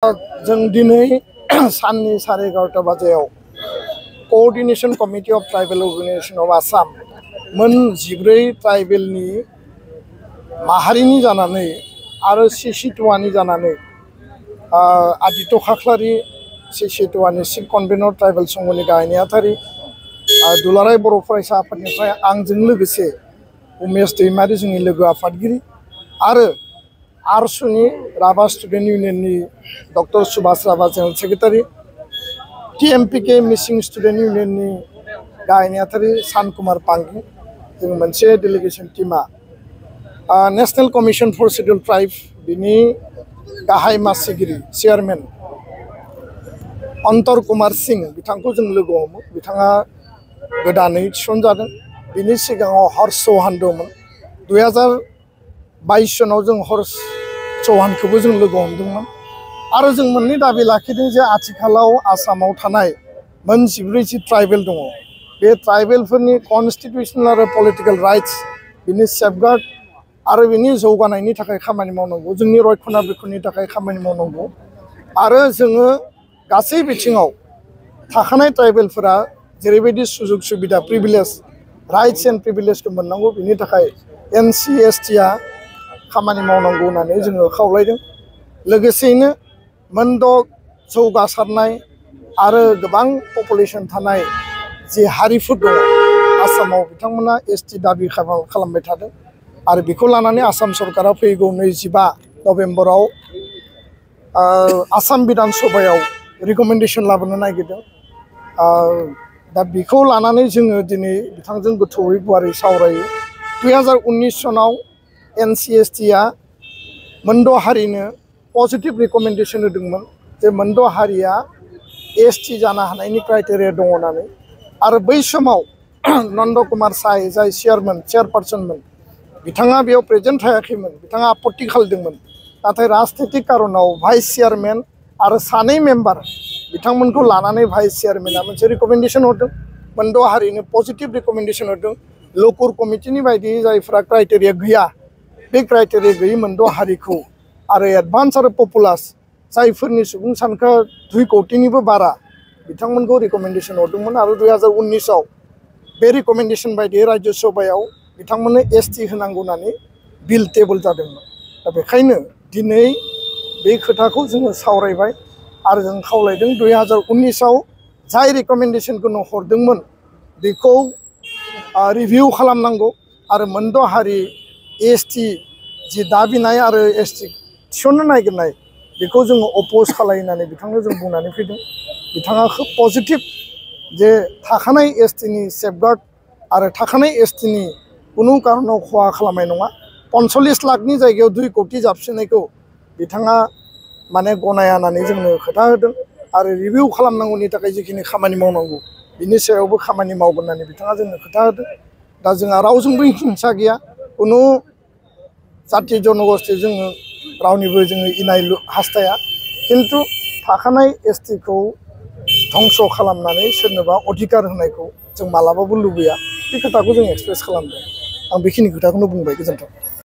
जों दिनै साननि 11:30 बाजियाव coordination committee of tribal organisation of Assam मोन 14 ट्राइबेलनि माहारिनि जानानै आरो सिसिटुवानि जानानै आदित्य खाख्लारि सिसिटुवानि चिफ कन्वेनर ट्राइबल संघनि गाहाय नेहाथारि दुलाराय बर' फरायसा आफादनिफ्राय आंजों लोगोसे उमेश दैमारि जोंनि लोगो आफादगिरि आरो आरसुनि राभा स्टूडेंट यूनियननि doctor Subhash Rabha general secretary TMPK मिसिं स्टूडेंट यूनियननि गाहाय नेहाथारि सान कुमार पांगी जों मोनसे डेलीगेशन टीमा नेशनल कमिशन फर शेड्यूल्ड ट्राइब बिनि गाहाय मासिगिरि चेयरमैन अंतर कुमार सिंह बिथांखौ जों लोगो हमो। बिथाङा गोदानै थिसनजादों। बिनि सिगाङाव हर्ष चौहान दंमोन। 2022 सनाव जों हर्ष चौहानखौबो जों लोगो हमदोंमोन आरो जों मोननै दाबि लाखिदों जे आथिखालाव आसामाव थानाय मोन 14 ट्राइबेल दङ। बे ट्राइबेलफोरनि कन्स्टिट्यूशनल आरो पलिटिकल राइट्स बिनि सेफगार्ड आरो बिनि जौगानायनि थाखाय खामानि मावनांगौ, जोंनि रक्षणाबेक्षणनि थाखाय खामानि मावनांगौ आरो जोङो गासै बिथिङाव थाखानाय ट्राइबेलफोरा जेरैबायदि सुजुग सुबिदा प्रिभिलेज राइट्स एन्ड प्रिभिलेजखौ मोननांगौ बिनि थाखाय NC/ST खामानि मावनांगौ होननानै जोङो खावलायदों। लोगोसेयैनो मोनद' जौगासारनाय आरो गोबां पपुलेशन थानाय जे हारिफोर दङ आसामाव बिथांमोना ST दाबि खालामबाय थादों आरो बेखौ लानानै आसाम सरकारा फैगौ 25 नभेम्बराव आसाम बिधान सभायाव रिकमेन्डेशन लाबोनो नागिरदों। दा बेखौ लानानै जोङो दिनै बिथांजों गोथौयै गुवारै सावरायो। 2019 सनाव NC/ST मोनद' हारिनो पजिटिव रिकमेन्डेशन होदोंमोन जे मोनद' हारिया ST जानो हानायनि क्राइटेरिया दङ होननानै आरो बै समाव नन्द कुमार साय जाय चेयारपार्सनमोन बिथाङा बेयाव प्रेजेन्ट थायाखैमोन। बिथाङा आपत्ति खालामदोंमोन। नाथाय राजनीतिक कारनाव भाइस चेयारमेन आरो सानै मेम्बार बिथांमोनखौ लानानै भाइस चेयारमेना मोनसे रिकमेन्डेशन हरदों। मोनद' हारिनो पजिटिव रिकमेन्डेशन हरदों। लकुर कमिटिनि बायदियै जायफ्रा क्राइटेरिया गैया बे क्राइटेरिया गैयै मोनद' हारिखौ आरो एडभान्स आरो पपुलास जायफोरनि सुबुं सानखोआ 2 कौटिनिबो बारा बिथांमोनखौ रिकमेन्डेशन हरदोंमोन आरो 2019आव बे रिकमेन्डेशन बायदियै राज्य सभायाव बिथांमोननो ST होनांगौ होननानै बिल टेबोल जादोंमोन। दा बेखायनो दिनै बे खोथाखौ जोङो सावरायबाय आरो जों खावलायदों 2019आव जाय रिकमेन्डेशनखौ हरदोंमोन बेखौ रिभिउ खालामनांगौ आरो मोनद' हारि ST जि दाबिनाय आरो ST थिसननो नागिरनाय बेखौ जोङो अपोज खालायो होननानै बिथांनो जों बुंनानै फैदों। बिथाङा खोब पजिटिभ जे थाखानाय STनि सेफगार्ड आरो थाखानाय STनि कुनु कारनाव खहा खालामनाय नङा। 45 लाखनि जायगायाव 2 कौटि जाबसिननायखौ बिथाङा माने गनाया होननानै जोंनो खोथा होदों आरो रिभिउ खालामनांगौनि थाखाय जिखिनि खामानि मावनांगौ बिनि सायावबो खामानि मावगोन होननानै बिथाङा जोंनो खोथा होदों। दा जोंहा रावजोंबो हिंसा गैया, कुनु जाथि जनगोष्ठी जोङो रावनिबो जोङो इनाय हास्थाया, खिन्थु थाखानाय STखौ धंस खालामनानै सोरनोबा अधिकार होनायखौ जों मालाबाबो लुबैया। बे खोथाखौ जों एक्सप्रेस खालामदों। आं बेखिनि खोथाखौनो बुंबाय। गोजोन्थों।